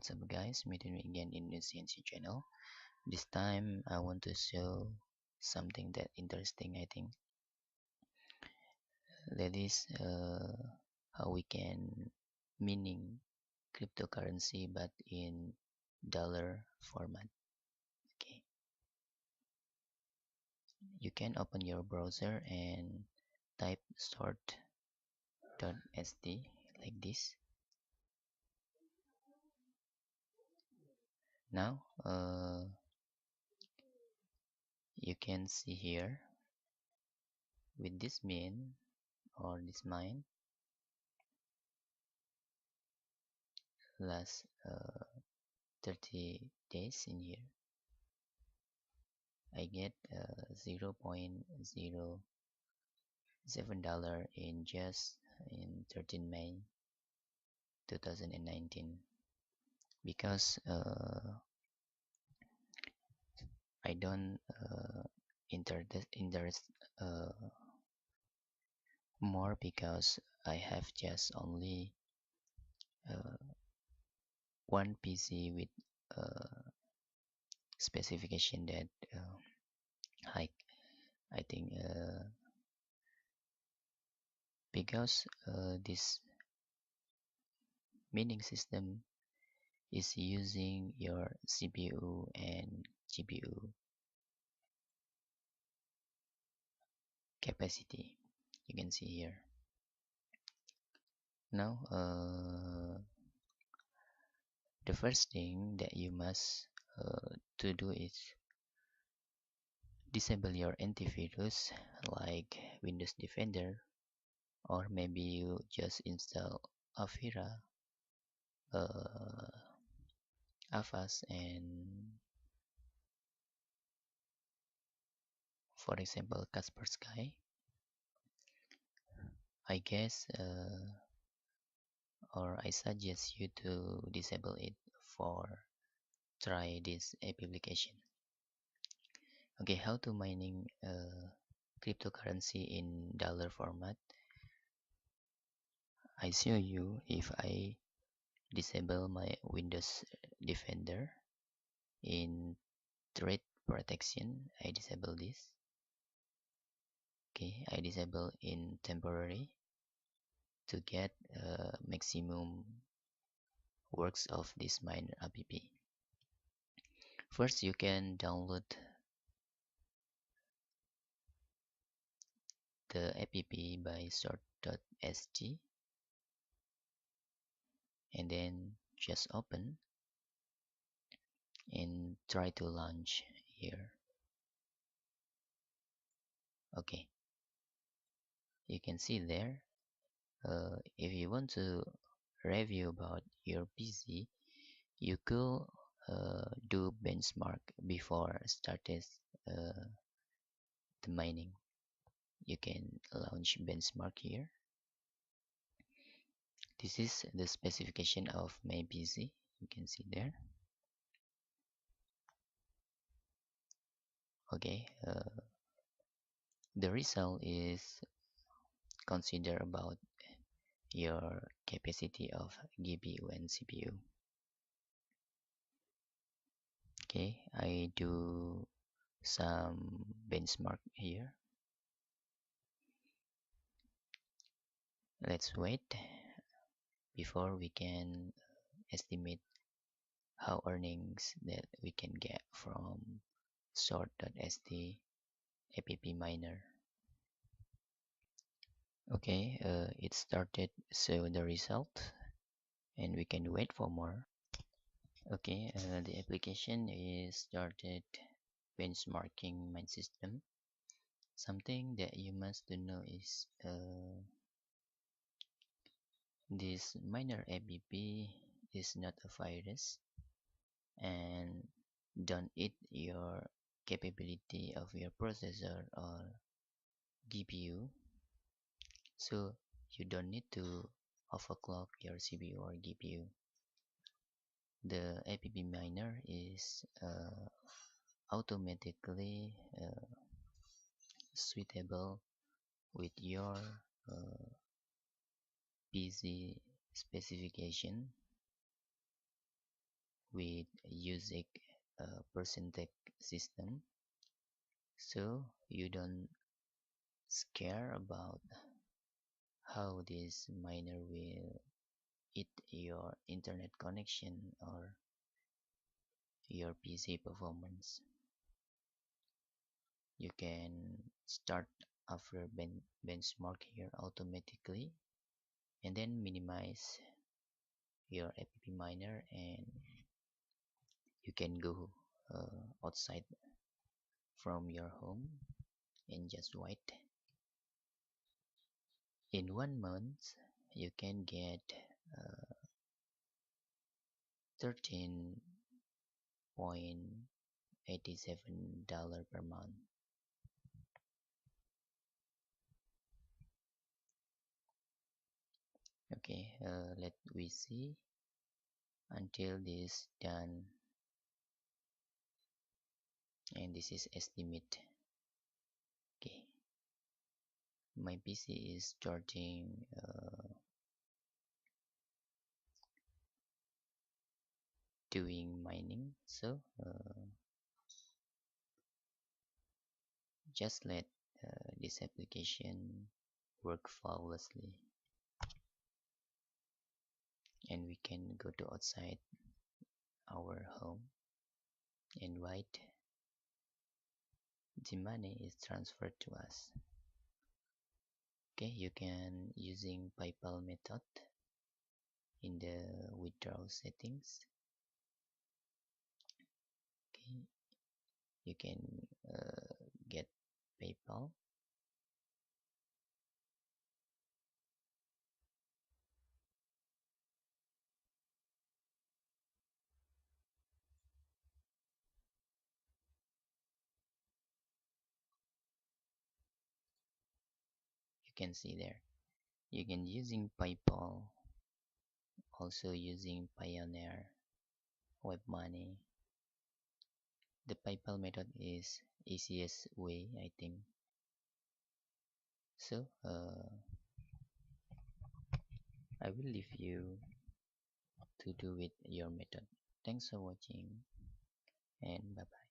What's up guys, meeting me again in the CNC channel. This time I want to show something that interesting. I think that is how we can mining cryptocurrency but in dollar format. Okay, you can open your browser and type sort.st like this. Now you can see here with this min or this mine last 30 days in here I get $0.07 in just in 13 May 2019 because I don't interest more because I have just only uh, one PC with specification that high. I think because this mining system is using your CPU and GPU capacity. You can see here. Now, the first thing that you must to do is disable your antivirus like Windows Defender, or maybe you just install Avira, uh, Avast, and for example Kaspersky. I guess or I suggest you to disable it for try this application. Okay, how to mining cryptocurrency in dollar format. I show you if I disable my Windows Defender in threat protection. I disable this. Okay, I disable in temporary to get maximum works of this miner app. First, you can download the app by sort.st and then just open and try to launch here. Okay, you can see there. If you want to review about your PC, you could do benchmark before started the mining. You can launch benchmark here. This is the specification of my PC. You can see there. Okay, the result is consider about your capacity of GPU and CPU. Okay, I do some benchmark here. Let's wait before we can estimate how earnings that we can get from sort.st app miner. Okay, it started, so the result, and we can wait for more. Okay, the application is started benchmarking my system. Something that you must to know is this miner app is not a virus and don't eat your capability of your processor or GPU, so you don't need to overclock your CPU or GPU. The app miner is automatically suitable with your PC specification with using a percentage system, so you don't scare about how this miner will eat your internet connection or your PC performance. You can start after benchmark here automatically and then minimize your app miner, and you can go outside from your home and just wait. In 1 month you can get uh, 13.87 per month. Okay, let we see until this done, and this is estimate. Okay, my PC is starting doing mining, so just let this application work flawlessly, and we can go to outside our home and write the money is transferred to us. Okay, you can using PayPal method in the withdrawal settings. Okay, you can get PayPal. You can see there. You can using PayPal, also using Pioneer, Web Money. The PayPal method is easiest way, I think. So I will leave you to do with your method. Thanks for watching, and bye bye.